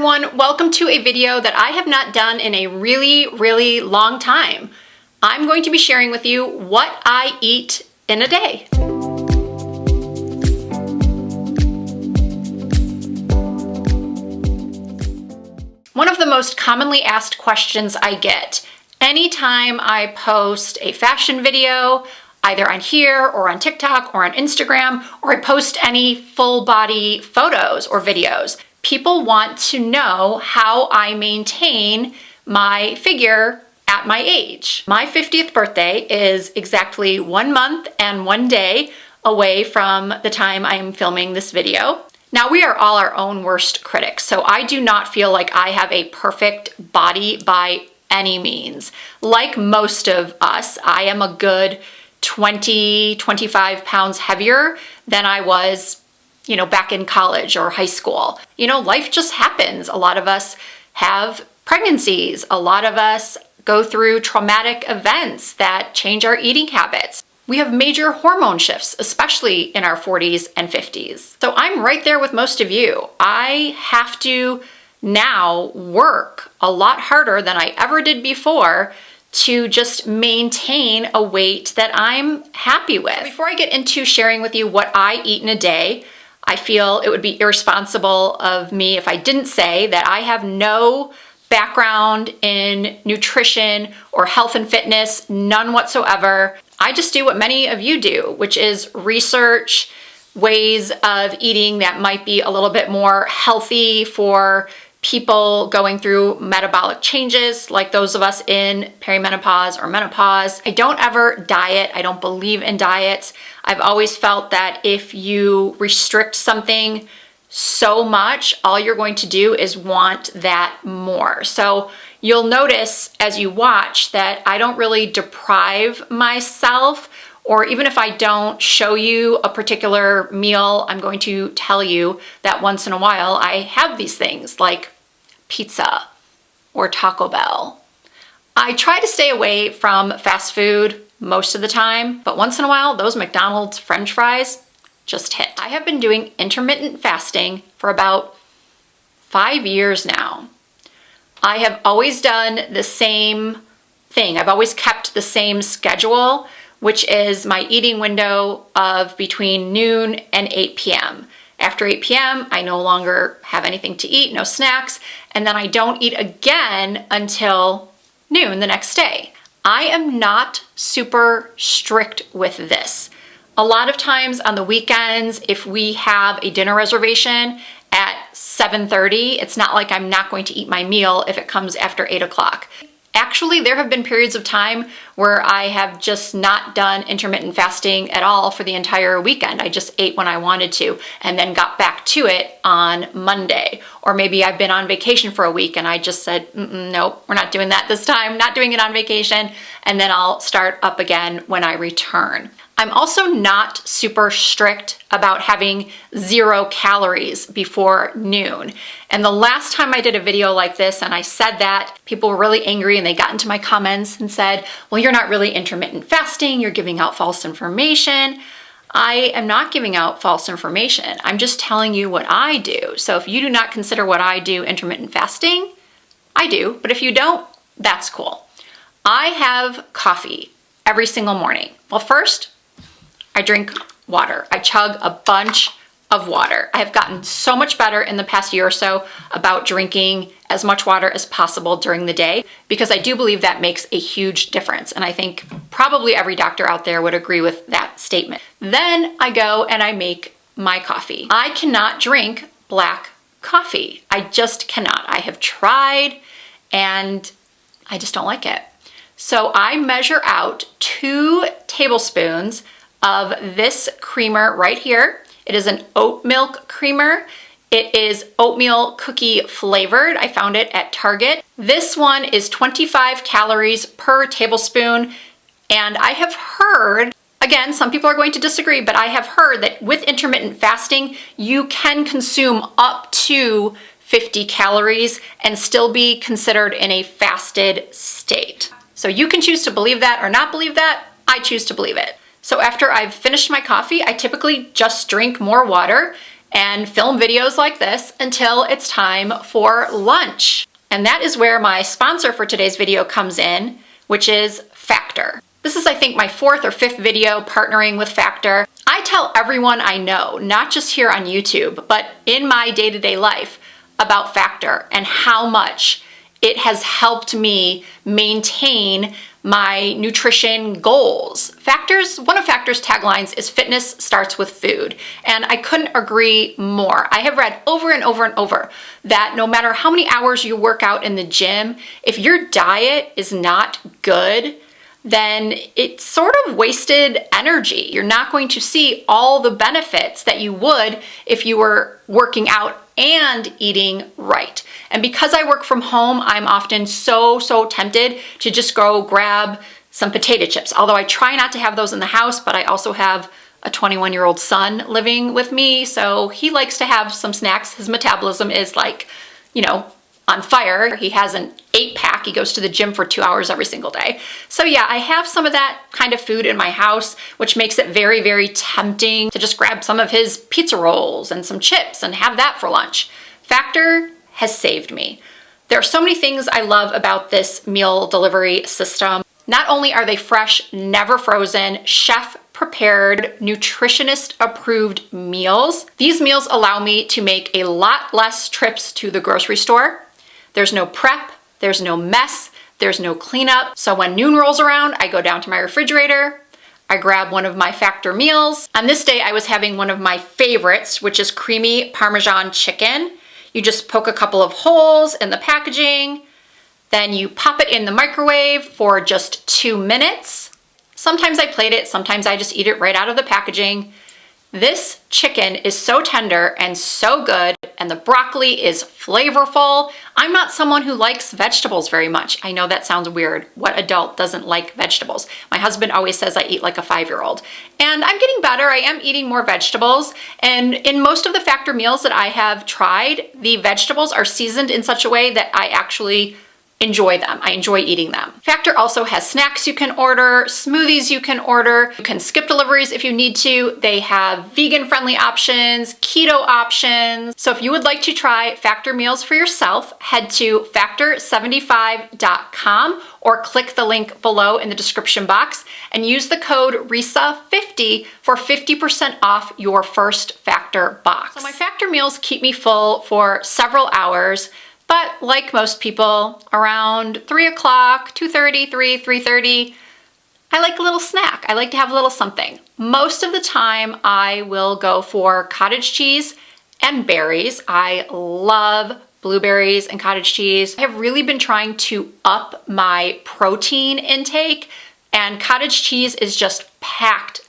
everyone, welcome to a video that I have not done in a really long time. I'm going to be sharing with you what I eat in a day. One of the most commonly asked questions I get anytime I post a fashion video, either on here or on TikTok or on Instagram, or I post any full body photos or videos. People want to know how I maintain my figure at my age. My 50th birthday is exactly 1 month and 1 day away from the time I am filming this video. Now, we are all our own worst critics, so I do not feel like I have a perfect body by any means. Like most of us, I am a good 20-25 pounds heavier than I was back in college or high school. Life just happens. A lot of us have pregnancies. A lot of us go through traumatic events that change our eating habits. We have major hormone shifts, especially in our 40s and 50s. So I'm right there with most of you. I have to now work a lot harder than I ever did before to just maintain a weight that I'm happy with. Before I get into sharing with you what I eat in a day, I feel it would be irresponsible of me if I didn't say that I have no background in nutrition or health and fitness, none whatsoever. I just do what many of you do, which is research ways of eating that might be a little bit more healthy for people going through metabolic changes like those of us in perimenopause or menopause. I don't ever diet. I don't believe in diets. I've always felt that if you restrict something so much, all you're going to do is want that more. So you'll notice as you watch that I don't really deprive myself, or even if I don't show you a particular meal, I'm going to tell you that once in a while I have these things like pizza or Taco Bell. I try to stay away from fast food most of the time, but once in a while, those McDonald's French fries just hit. I have been doing intermittent fasting for about 5 years now. I have always done the same thing. I've always kept the same schedule, which is my eating window of between noon and 8 p.m. After 8 p.m., I no longer have anything to eat, no snacks, and then I don't eat again until noon the next day. I am not super strict with this. A lot of times on the weekends, if we have a dinner reservation at 7:30, it's not like I'm not going to eat my meal if it comes after 8 o'clock. Actually, there have been periods of time where I have just not done intermittent fasting at all for the entire weekend. I just ate when I wanted to and then got back to it on Monday. Or maybe I've been on vacation for a week and I just said, nope, we're not doing that this time, not doing it on vacation, and then I'll start up again when I return. I'm also not super strict about having 0 calories before noon. And the last time I did a video like this and I said that, people were really angry and they got into my comments and said, well, you're not really intermittent fasting, you're giving out false information. I am not giving out false information. I'm just telling you what I do. So if you do not consider what I do intermittent fasting, I do. But if you don't, that's cool. I have coffee every single morning. Well, first, I drink water. I chug a bunch of water. I have gotten so much better in the past year or so about drinking as much water as possible during the day because I do believe that makes a huge difference. And I think probably every doctor out there would agree with that statement. Then I go and I make my coffee. I cannot drink black coffee. I just cannot. I have tried and I just don't like it. So I measure out 2 tablespoons of this creamer right here. It is an oat milk creamer. It is oatmeal cookie flavored. I found it at Target. This one is 25 calories per tablespoon. And I have heard, again, some people are going to disagree, but I have heard that with intermittent fasting, you can consume up to 50 calories and still be considered in a fasted state. So you can choose to believe that or not believe that. I choose to believe it. So after I've finished my coffee, I typically just drink more water and film videos like this until it's time for lunch. And that is where my sponsor for today's video comes in, which is Factor. This is, I think, my 4th or 5th video partnering with Factor. I tell everyone I know, not just here on YouTube, but in my day-to-day life, about Factor and how much it has helped me maintain my nutrition goals. One of Factor's taglines is fitness starts with food, and I couldn't agree more. I have read over and over and over that no matter how many hours you work out in the gym, if your diet is not good, then it's sort of wasted energy. You're not going to see all the benefits that you would if you were working out and eating right. And because I work from home, I'm often so tempted to just go grab some potato chips. Although I try not to have those in the house, but I also have a 21-year-old son living with me, so he likes to have some snacks. His metabolism is like, on fire. He has an 8-pack. He goes to the gym for 2 hours every single day. So yeah, I have some of that kind of food in my house, which makes it very tempting to just grab some of his pizza rolls and some chips and have that for lunch. Factor has saved me. There are so many things I love about this meal delivery system. Not only are they fresh, never frozen, chef prepared, nutritionist approved meals, these meals allow me to make a lot less trips to the grocery store. There's no prep, there's no mess, there's no cleanup. So when noon rolls around, I go down to my refrigerator, I grab one of my Factor meals. On this day, I was having one of my favorites, which is creamy Parmesan chicken. You just poke a couple of holes in the packaging, then you pop it in the microwave for just 2 minutes. Sometimes I plate it, sometimes I just eat it right out of the packaging. This chicken is so tender and so good, and the broccoli is flavorful. I'm not someone who likes vegetables very much. I know that sounds weird. What adult doesn't like vegetables? My husband always says I eat like a 5-year-old. And I'm getting better. I am eating more vegetables. And in most of the Factor meals that I have tried, the vegetables are seasoned in such a way that I actually enjoy them. I enjoy eating them. Factor also has snacks you can order, smoothies you can order. You can skip deliveries if you need to. They have vegan-friendly options, keto options. So if you would like to try Factor meals for yourself, head to factor75.com or click the link below in the description box and use the code RISA50 for 50% off your first Factor box. So my Factor meals keep me full for several hours. But like most people, around 3 o'clock, 2:30, 3:30, I like a little snack. I like to have a little something. Most of the time, I will go for cottage cheese and berries. I love blueberries and cottage cheese. I have really been trying to up my protein intake, and cottage cheese is just packed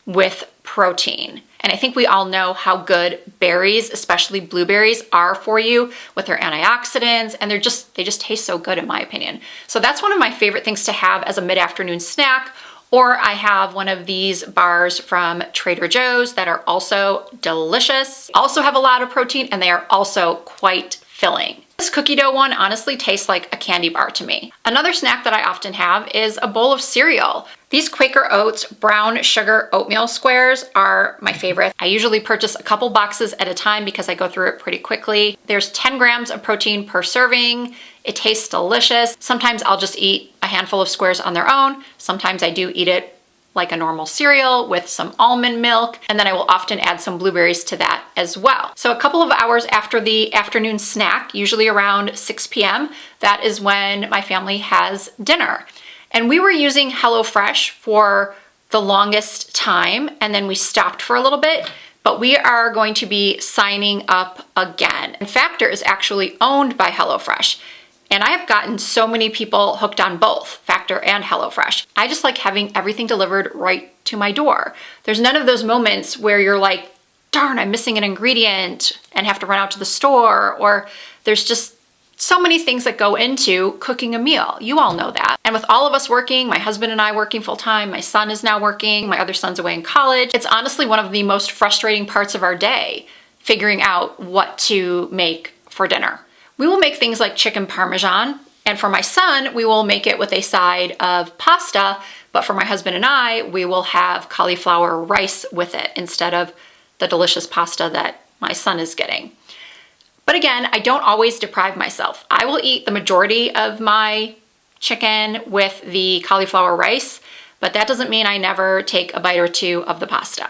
with protein. And I think we all know how good berries, especially blueberries, are for you with their antioxidants, and they just taste so good in my opinion. So that's one of my favorite things to have as a mid-afternoon snack. Or I have one of these bars from Trader Joe's that are also delicious, also have a lot of protein, and they are also quite filling. This cookie dough one honestly tastes like a candy bar to me. Another snack that I often have is a bowl of cereal. These Quaker Oats brown sugar oatmeal squares are my favorite. I usually purchase a couple boxes at a time because I go through it pretty quickly. There's 10 grams of protein per serving. It tastes delicious. Sometimes I'll just eat a handful of squares on their own. Sometimes I do eat it like a normal cereal with some almond milk, and then I will often add some blueberries to that as well. So a couple of hours after the afternoon snack, usually around 6 p.m., that is when my family has dinner. And we were using HelloFresh for the longest time, and then we stopped for a little bit, but we are going to be signing up again. And Factor is actually owned by HelloFresh. And I have gotten so many people hooked on both Factor and HelloFresh. I just like having everything delivered right to my door. There's none of those moments where you're like, darn, I'm missing an ingredient and have to run out to the store, or there's just so many things that go into cooking a meal. You all know that. And with all of us working, my husband and I working full time, my son is now working, my other son's away in college, it's honestly one of the most frustrating parts of our day, figuring out what to make for dinner. We will make things like chicken parmesan, and for my son, we will make it with a side of pasta, but for my husband and I, we will have cauliflower rice with it instead of the delicious pasta that my son is getting. But again, I don't always deprive myself. I will eat the majority of my chicken with the cauliflower rice, but that doesn't mean I never take a bite or two of the pasta.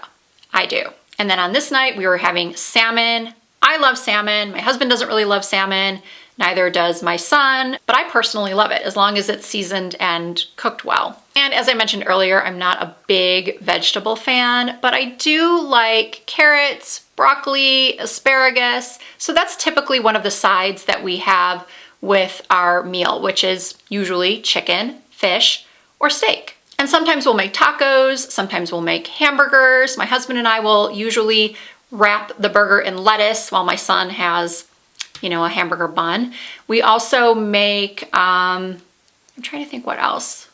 I do. And then on this night, we were having salmon. I love salmon. My husband doesn't really love salmon. Neither does my son, but I personally love it as long as it's seasoned and cooked well. And as I mentioned earlier, I'm not a big vegetable fan, but I do like carrots, broccoli, asparagus. So that's typically one of the sides that we have with our meal, which is usually chicken, fish, or steak. And sometimes we'll make tacos, sometimes we'll make hamburgers. My husband and I will usually wrap the burger in lettuce while my son has, you know, a hamburger bun. We also make, I'm trying to think what else.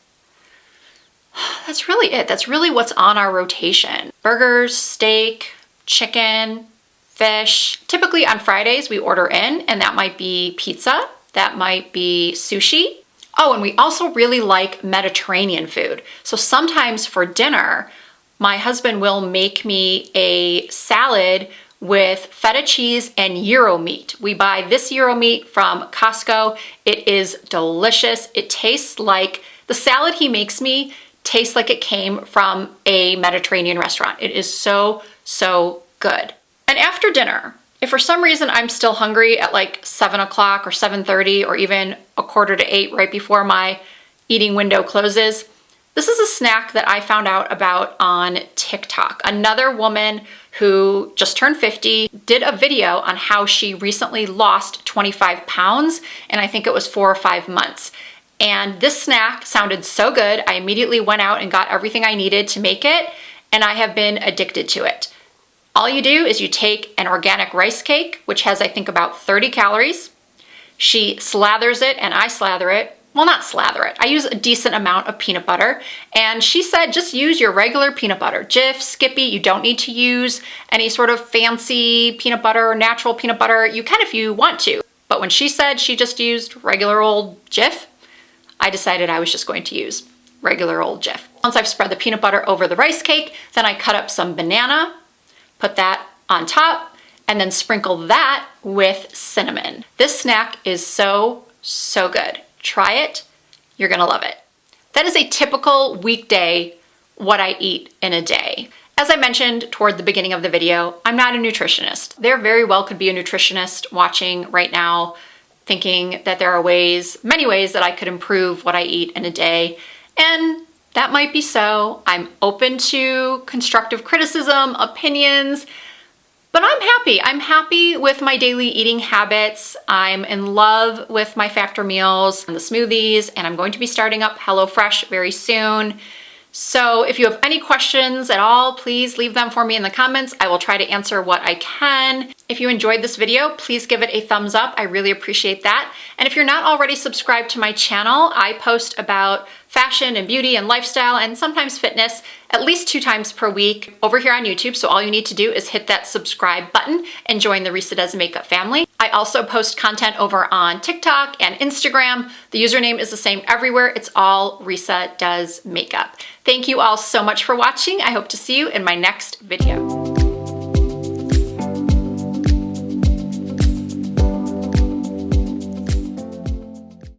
That's really it. That's really what's on our rotation. Burgers, steak, chicken, fish. Typically on Fridays we order in, and that might be pizza, that might be sushi. Oh, and we also really like Mediterranean food. So sometimes for dinner, my husband will make me a salad with feta cheese and gyro meat. We buy this gyro meat from Costco. It is delicious. It tastes like, the salad he makes me tastes like it came from a Mediterranean restaurant. It is so, so good. And after dinner, if for some reason I'm still hungry at like 7 o'clock or 7:30 or even 7:45 right before my eating window closes, this is a snack that I found out about on TikTok. Another woman who just turned 50 did a video on how she recently lost 25 pounds, and I think it was 4 or 5 months. And this snack sounded so good, I immediately went out and got everything I needed to make it, and I have been addicted to it. All you do is you take an organic rice cake, which has I think about 30 calories. She slathers it, and I slather it. Well, not slather it. I use a decent amount of peanut butter. And she said, just use your regular peanut butter. Jif, Skippy, you don't need to use any sort of fancy peanut butter or natural peanut butter. You can if you want to. But when she said she just used regular old Jif, I decided I was just going to use regular old Jif. Once I've spread the peanut butter over the rice cake, then I cut up some banana, put that on top, and then sprinkle that with cinnamon. This snack is so, so good. Try it, you're gonna love it. That is a typical weekday, what I eat in a day. As I mentioned toward the beginning of the video, I'm not a nutritionist. There very well could be a nutritionist watching right now thinking that there are ways, many ways that I could improve what I eat in a day. And that might be so. I'm open to constructive criticism, opinions, but I'm happy. I'm happy with my daily eating habits. I'm in love with my factor meals and the smoothies, and I'm going to be starting up HelloFresh very soon. So if you have any questions at all, please leave them for me in the comments. I will try to answer what I can. If you enjoyed this video, please give it a thumbs up. I really appreciate that. And if you're not already subscribed to my channel, I post about fashion and beauty and lifestyle and sometimes fitness at least 2 times per week over here on YouTube. So all you need to do is hit that subscribe button and join the Risa Does Makeup family. I also post content over on TikTok and Instagram. The username is the same everywhere. It's all Risa Does Makeup. Thank you all so much for watching. I hope to see you in my next video.